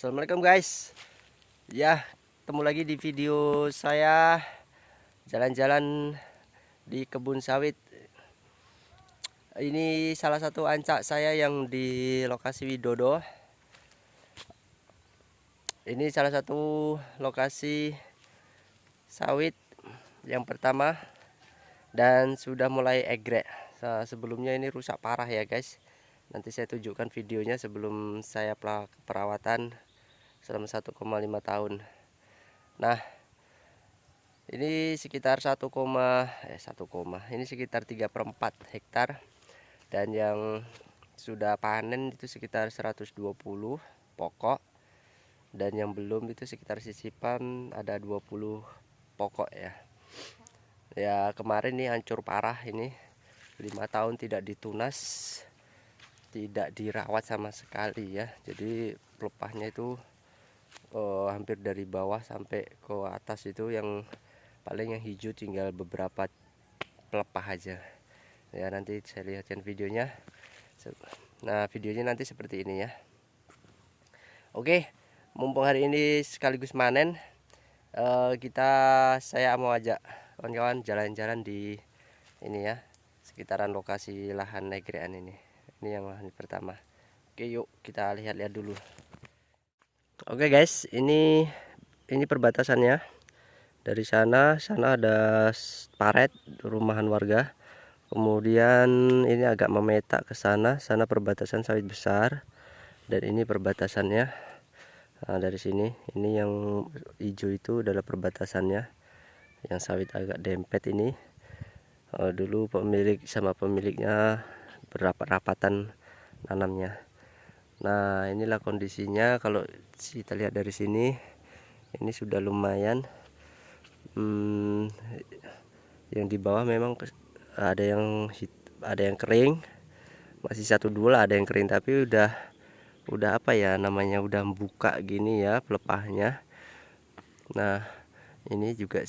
Assalamualaikum guys. Ya, ketemu lagi di video saya jalan-jalan di kebun sawit. Ini salah satu ancak saya yang di lokasi Widodo. Ini salah satu lokasi sawit yang pertama dan sudah mulai egrek. Sebelumnya ini rusak parah ya guys. Nanti saya tunjukkan videonya sebelum saya perawatan selama 1,5 tahun. Nah, ini sekitar 1, ini sekitar 3/4 hektar, dan yang sudah panen itu sekitar 120 pokok, dan yang belum itu sekitar sisipan ada 20 pokok ya. Ya, kemarin nih hancur parah ini. 5 tahun tidak ditunas, tidak dirawat sama sekali ya. Jadi pelepahnya itu hampir dari bawah sampai ke atas itu yang paling yang hijau tinggal beberapa pelepah aja ya. Nanti saya lihatkan videonya. Nah, videonya nanti seperti ini ya. Oke, mumpung hari ini sekaligus manen, saya mau ajak kawan-kawan jalan-jalan di ini ya, sekitaran lokasi lahan negrean ini. Ini yang lahan pertama. Oke, yuk kita lihat-lihat dulu. Oke guys, ini perbatasannya. Dari sana ada paret rumahan warga. Kemudian ini agak memetak ke sana perbatasan sawit besar, dan ini perbatasannya. Nah, dari sini ini yang hijau itu adalah perbatasannya, yang sawit agak dempet ini. Dulu pemilik sama pemiliknya berapat-rapatan nanamnya. Nah, inilah kondisinya kalau kita lihat dari sini. Ini sudah lumayan. Yang di bawah memang ada yang kering, masih 1-2 lah ada yang kering, tapi udah apa ya namanya, udah buka gini ya pelepahnya. Nah, ini juga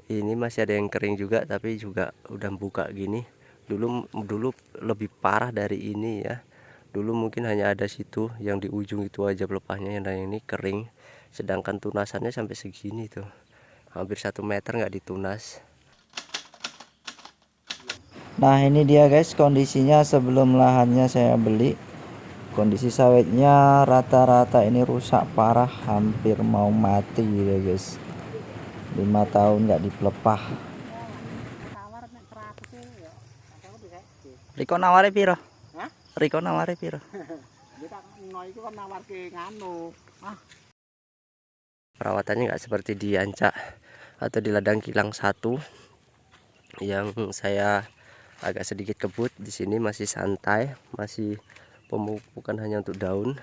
ini masih ada yang kering juga, tapi juga udah buka gini. Dulu lebih parah dari ini ya. Dulu mungkin hanya ada situ yang di ujung itu aja pelepahnya, yang ini kering. Sedangkan tunasannya sampai segini tuh, hampir 1 meter nggak ditunas. Nah, ini dia guys kondisinya sebelum lahannya saya beli. Kondisi sawitnya rata-rata ini rusak parah, hampir mau mati ya guys. 5 tahun nggak dipelepah. Riko nawari piro? Hah? Riko nawari piro? Perawatannya nggak seperti di ancak atau di ladang kilang 1 yang saya agak sedikit kebut. Di sini masih santai, masih pemupukan hanya untuk daun.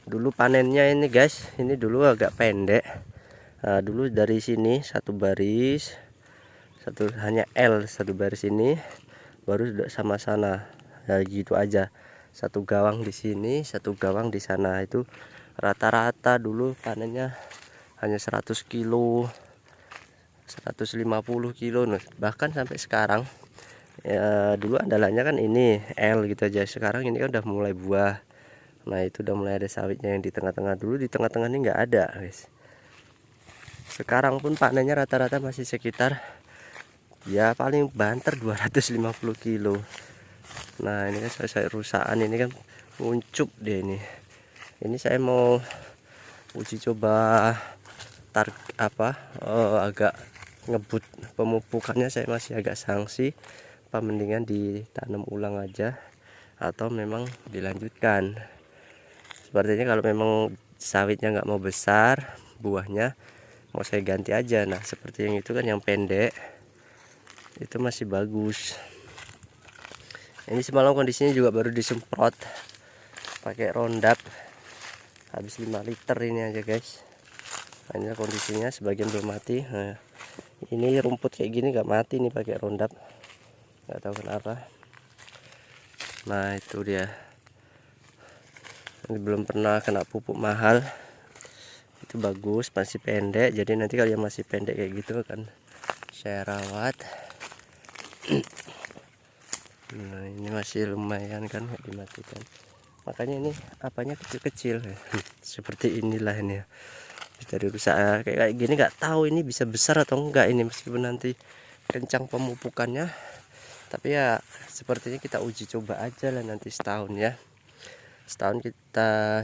Dulu panennya ini guys, ini dulu agak pendek. Nah, dulu dari sini satu baris, hanya L satu baris ini, baru sama sana ya, gitu aja. Satu gawang di sini, satu gawang di sana. Itu rata-rata dulu panennya hanya 100 kilo, 150 kilo, bahkan sampai sekarang ya. Dulu andalannya kan ini L gitu aja, sekarang ini kan udah mulai buah. Nah, itu udah mulai ada sawitnya yang di tengah-tengah. Dulu di tengah-tengah ini nggak ada guys. Sekarang pun panennya rata-rata masih sekitar ya paling banter 250 kilo. Nah, ini kan saya rusakan ini kan nguncup deh ini. Ini saya mau uji coba agak ngebut pemupukannya. Saya masih agak sangsi apa mendingan ditanam ulang aja atau memang dilanjutkan. Sepertinya kalau memang sawitnya nggak mau besar, buahnya mau saya ganti aja. Nah, seperti yang itu kan yang pendek itu masih bagus. Ini semalam kondisinya juga baru disemprot pakai Roundup habis 5 liter ini aja guys. Hanya kondisinya sebagian belum mati. Nah, ini rumput kayak gini nggak mati nih pakai Roundup, nggak tahu kenapa. Nah, itu dia. Ini belum pernah kena pupuk mahal. Itu bagus, masih pendek. Jadi nanti kalau yang masih pendek kayak gitu akan saya rawat. Nah, ini masih lumayan kan, dimatikan. makanya ini apanya kecil-kecil. Seperti inilah ini ya. Dari rusak kayak gini nggak tahu ini bisa besar atau enggak ini, meskipun nanti kencang pemupukannya, tapi ya sepertinya kita uji coba aja lah nanti setahun ya. Setahun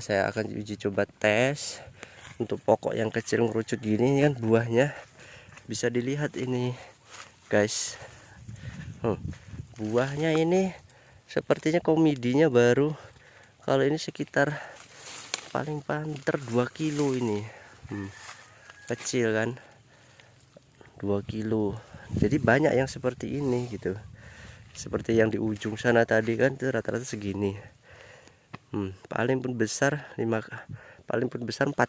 saya akan uji coba tes untuk pokok yang kecil ngerucut gini. Ini kan buahnya bisa dilihat ini guys. Buahnya ini sepertinya komidinya baru, kalau ini sekitar paling banter 2 kilo ini. Kecil kan, 2 kilo. Jadi banyak yang seperti ini gitu. Seperti yang di ujung sana tadi kan, itu rata-rata segini. Paling pun besar 4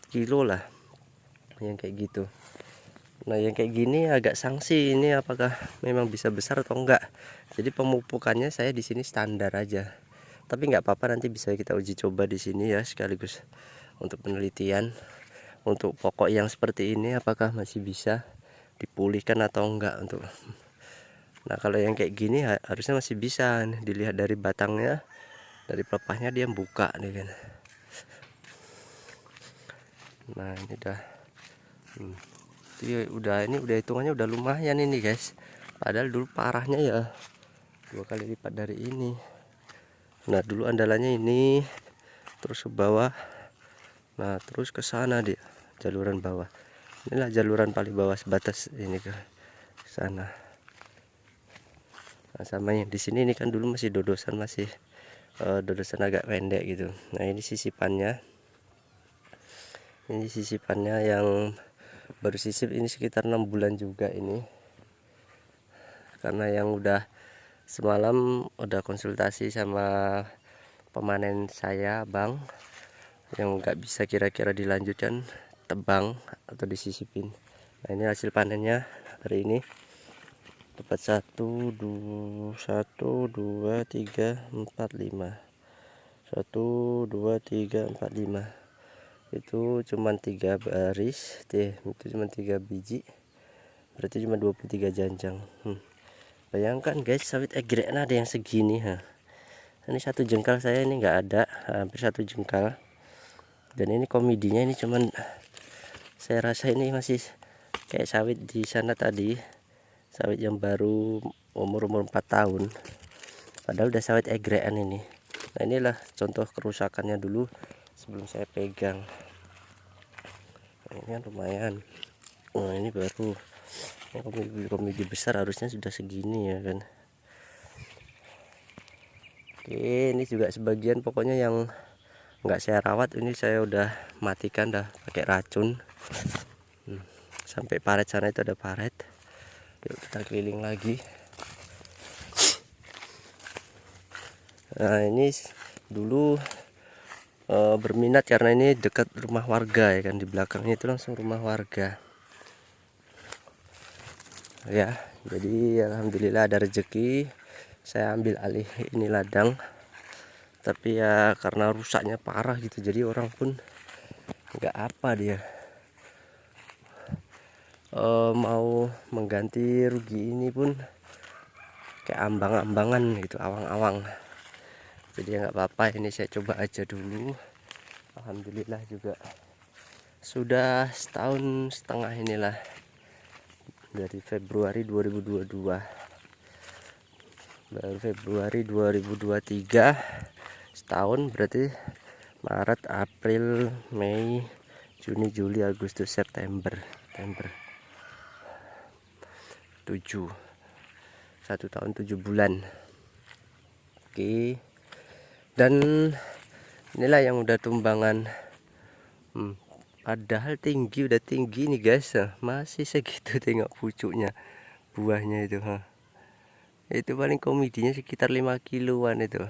kilo lah yang kayak gitu. Nah yang kayak gini agak sanksi ini, apakah memang bisa besar atau enggak. Jadi pemupukannya saya di sini standar aja, tapi nggak apa-apa, nanti bisa kita uji coba di sini ya, sekaligus untuk penelitian untuk pokok yang seperti ini apakah masih bisa dipulihkan atau enggak untuk. Nah kalau yang kayak gini harusnya masih bisa nih, dilihat dari batangnya, dari pelepahnya dia buka nih kan. Nah ini udah udah hitungannya udah lumayan ini guys, padahal dulu parahnya ya 2 kali lipat dari ini. Nah dulu andalannya ini, terus ke bawah, nah terus ke sana dia jaluran bawah. Inilah jaluran paling bawah sebatas ini ke sana. Nah, sama yang di sini ini kan dulu masih dodosan, dodosan agak pendek gitu. Nah ini sisipannya, yang baru sisip ini sekitar 6 bulan juga ini, karena yang udah semalam udah konsultasi sama pemanen saya bang, yang nggak bisa kira-kira dilanjutkan, tebang atau disisipin. Nah ini hasil panennya hari ini dapat 1 2 3 4 5 1 2 3 4 5, itu cuman 3 baris deh, itu cuma 3 biji, berarti cuma 23 janjang. Bayangkan guys, sawit egrek ada yang segini ha. Ini 1 jengkal saya ini nggak ada, hampir 1 jengkal. Dan ini komidinya ini cuman, saya rasa ini masih kayak sawit di sana tadi, sawit yang baru umur 4 tahun, padahal udah sawit egrekan ini. Nah inilah contoh kerusakannya dulu sebelum saya pegang. Nah, ini kan lumayan. Nah ini baru, komedi besar harusnya sudah segini ya kan. Oke, ini juga sebagian pokoknya yang nggak saya rawat, ini saya udah matikan dah pakai racun. Sampai paret sana itu ada paret. Yuk kita keliling lagi. Nah ini dulu berminat karena ini dekat rumah warga ya kan, di belakangnya itu langsung rumah warga ya. Jadi alhamdulillah ada rezeki, saya ambil alih ini ladang. Tapi ya karena rusaknya parah gitu, jadi orang pun nggak apa dia mau mengganti rugi ini pun kayak ambang-ambangan gitu, awang-awang. Jadi ya nggak apa-apa, ini saya coba aja dulu. Alhamdulillah juga sudah 1,5 tahun inilah, dari Februari 2022, baru Februari 2023 setahun, berarti Maret, April, Mei, Juni, Juli, Agustus, September 7, 1 tahun 7 bulan. Oke, dan inilah yang udah tumbangan. Padahal udah tinggi nih guys, masih segitu. Tengok pucuknya, buahnya itu itu paling komidinya sekitar 5 kiloan itu.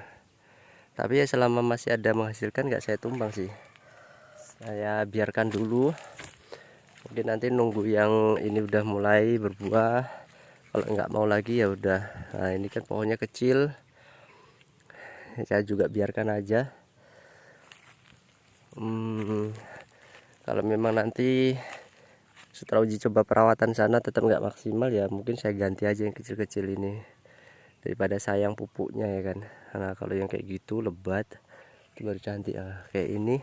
Tapi ya selama masih ada menghasilkan nggak saya tumbang sih, saya biarkan dulu. Mungkin nanti nunggu yang ini udah mulai berbuah, kalau nggak mau lagi ya udah. Nah ini kan pohonnya kecil, saya juga biarkan aja. Kalau memang nanti setelah uji coba perawatan sana tetap nggak maksimal, ya mungkin saya ganti aja yang kecil-kecil ini, daripada sayang pupuknya ya kan. Nah kalau yang kayak gitu lebat, Itu baru cantik ya. Kayak ini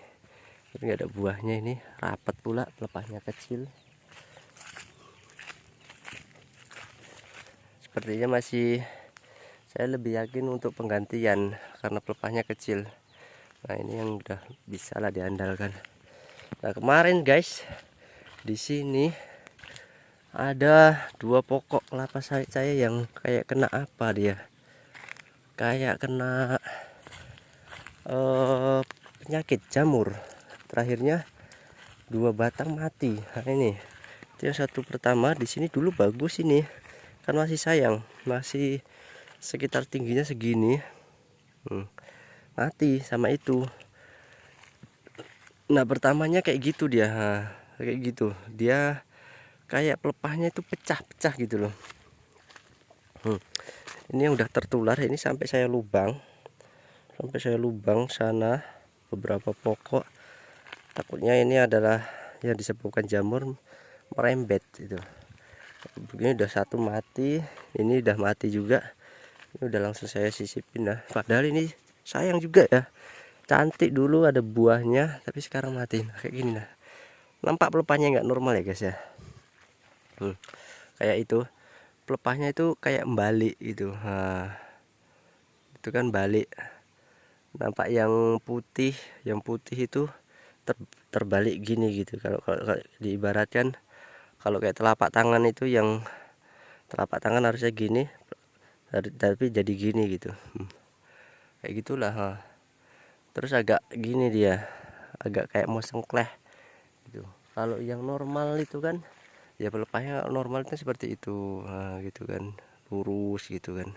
nggak ada buahnya, ini rapat pula, pelepahnya kecil. Sepertinya masih, saya lebih yakin untuk penggantian karena pelepahnya kecil. Nah ini yang udah bisa lah diandalkan. Nah kemarin guys, di sini ada 2 pokok kelapa sawit saya yang kayak kena apa dia? Kayak kena penyakit jamur. Terakhirnya 2 batang mati. Nah ini, itu yang satu pertama di sini dulu bagus ini. Kan masih sayang, masih sekitar tingginya segini. Mati sama itu. Nah pertamanya kayak gitu dia, kayak gitu dia, kayak pelepahnya itu pecah-pecah gitu loh. Ini yang udah tertular, ini sampai saya lubang sana beberapa pokok. Takutnya ini adalah yang disebabkan jamur merembet itu. Begini udah satu mati, ini udah mati juga. Ini udah langsung saya sisipin lah. Padahal ini sayang juga ya. Cantik dulu ada buahnya, tapi sekarang mati. Nah, kayak gini nah. Nampak pelepahnya nggak normal ya guys ya. Kayak itu. Pelepahnya itu kayak balik gitu. Nah, itu kan balik. Nampak yang putih itu terbalik gini gitu. Kalau diibaratkan, kalau kayak telapak tangan itu, yang telapak tangan harusnya gini, tapi jadi gini gitu. Kayak gitulah. Terus agak gini dia, agak kayak mau sengkleh gitu. Kalau yang normal itu kan ya pelepahnya normal itu seperti itu, nah, gitu kan, lurus gitu kan,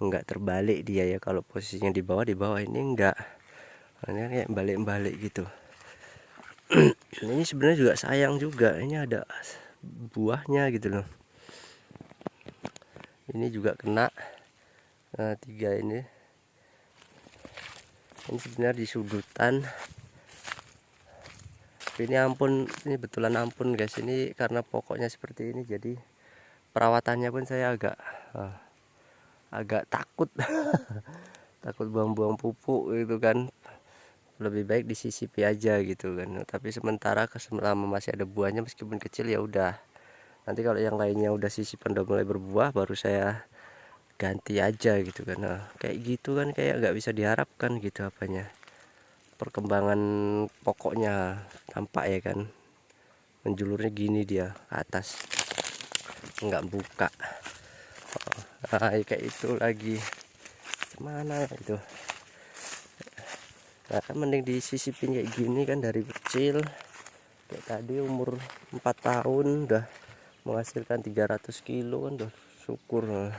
enggak terbalik dia ya. Kalau posisinya di bawah ini enggak, ini kan kayak balik-balik gitu. Ini sebenarnya juga sayang juga, ini ada buahnya gitu loh. Ini juga kena, 3 ini sebenarnya di sudutan. Ini ampun, ini betulan ampun guys, ini karena pokoknya seperti ini, jadi perawatannya pun saya agak takut. Takut buang-buang pupuk gitu kan. Lebih baik disisipi aja gitu kan. Tapi sementara selama masih ada buahnya meskipun kecil ya udah. Nanti kalau yang lainnya udah sisipan udah mulai berbuah baru saya ganti aja gitu kan. Nah, kayak gitu kan kayak nggak bisa diharapkan gitu apanya. Perkembangan pokoknya tampak ya kan. Menjulurnya gini dia ke atas. Nggak buka. Nah, kayak itu lagi. Mana itu? Nah kan mending disisipin kayak gini kan dari kecil. Kayak tadi umur 4 tahun udah menghasilkan 300 kilo kan, udah syukur. Nah,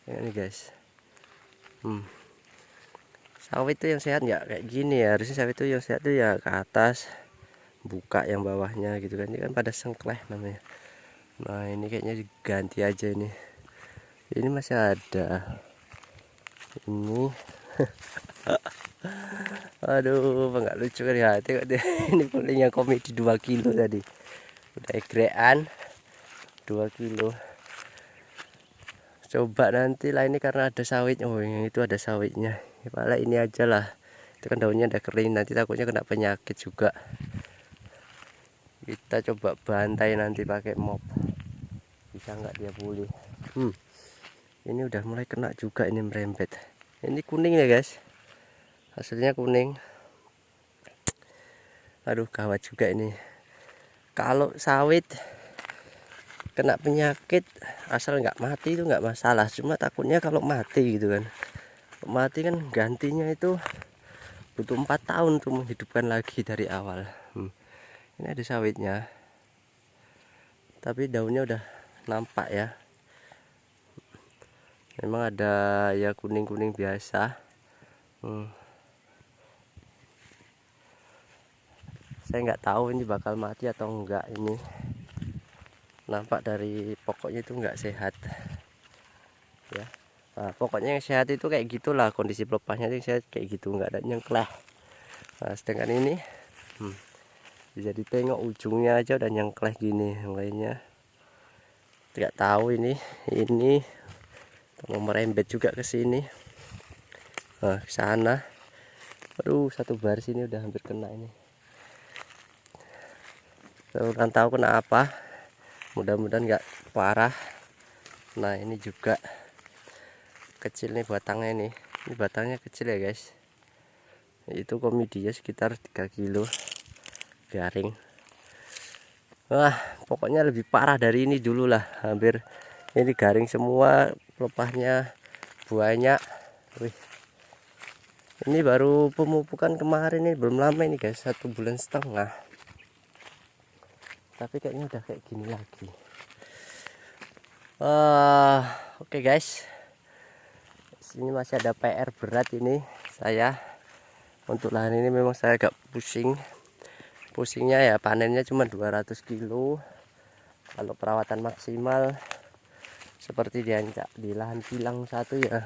ini guys, sawit itu yang sehat ya kayak gini ya. Harusnya sawit itu yang sehat tuh ya ke atas, buka yang bawahnya gitu kan. Ini kan pada sengkleh namanya. Nah ini kayaknya diganti aja ini. Ini masih ada. Ini aduh nggak lucu kan ya, tengok deh. Ini paling yang komedi 2 kilo tadi udah egrean 2 kilo. Coba nanti lah, ini karena ada sawit. Oh yang itu ada sawitnya ya, malah ini aja lah, itu kan daunnya udah kering, nanti takutnya kena penyakit juga. Kita coba bantai nanti pakai mop, bisa nggak dia pulih. Ini udah mulai kena juga, ini merembet. Ini kuning ya guys, hasilnya kuning. Aduh gawat juga ini. Kalau sawit kena penyakit asal nggak mati itu nggak masalah, cuma takutnya kalau mati gitu kan. Mati kan gantinya itu butuh 4 tahun untuk menghidupkan lagi dari awal. Ini ada sawitnya, tapi daunnya udah nampak ya. Memang ada ya kuning-kuning biasa. Saya nggak tahu ini bakal mati atau enggak. Ini nampak dari pokoknya itu nggak sehat ya. Nah, pokoknya yang sehat itu kayak gitulah, kondisi pelepahnya itu sehat kayak gitu, nggak ada nyengklah. Nah sedangkan ini bisa ditengok ujungnya aja udah nyengkleh gini. Yang lainnya nggak tahu ini mau merembet juga ke sini, ke sana. Aduh, satu baris ini udah hampir kena ini. Kurang tahu kena apa. Mudah-mudahan nggak parah. Nah, ini juga kecil nih batangnya ini. Ini batangnya kecil ya guys. Itu komedia sekitar 3 kilo garing. Wah, pokoknya lebih parah dari ini dulu lah. Hampir ini garing semua, pelepahnya banyak. Wih, ini baru pemupukan kemarin, ini belum lama ini guys, 1,5 bulan. Tapi kayaknya udah kayak gini lagi. Oke guys, sini masih ada PR berat ini saya. Untuk lahan ini memang saya agak pusingnya ya, panennya cuma 200 kilo. Kalau perawatan maksimal seperti di lahan kilang satu ya,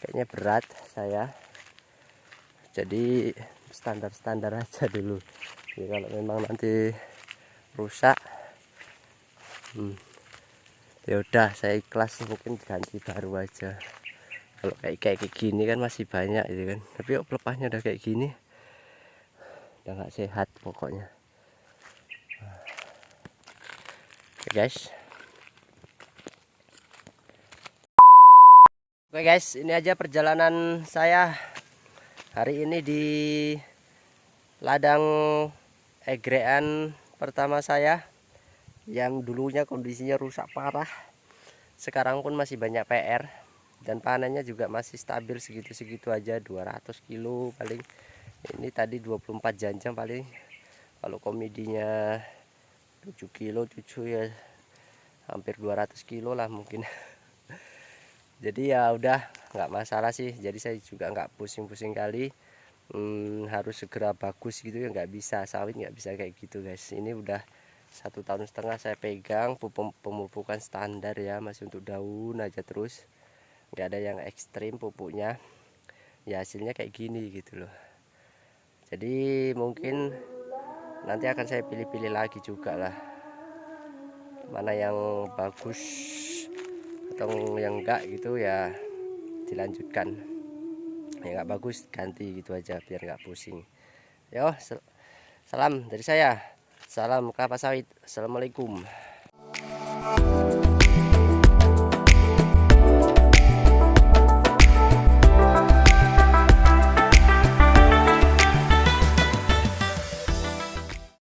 kayaknya berat saya. Jadi standar aja dulu ya, kalau memang nanti rusak ya udah saya ikhlas, mungkin ganti baru aja. Kalau kayak gini kan masih banyak gitu kan, tapi kok pelepahnya udah kayak gini, udah nggak sehat pokoknya. Oke guys, ini aja perjalanan saya hari ini di ladang egrean pertama saya, yang dulunya kondisinya rusak parah. Sekarang pun masih banyak PR, dan panennya juga masih stabil segitu-segitu aja, 200 kilo paling. Ini tadi 24 janjang paling. Kalau komedinya 7 kilo 7 ya hampir 200 kilo lah mungkin. Jadi ya udah nggak masalah sih, jadi saya juga nggak pusing-pusing kali harus segera bagus gitu ya, nggak bisa. Sawit nggak bisa kayak gitu guys. Ini udah 1,5 tahun saya pegang, pemupukan standar ya, masih untuk daun aja, terus nggak ada yang ekstrim pupuknya. Ya hasilnya kayak gini gitu loh. Jadi mungkin nanti akan saya pilih-pilih lagi juga lah, mana yang bagus atau yang enggak gitu ya, dilanjutkan. Ya nggak bagus ganti gitu aja biar nggak pusing. Yo, salam dari saya, salam kelapa sawit, assalamualaikum.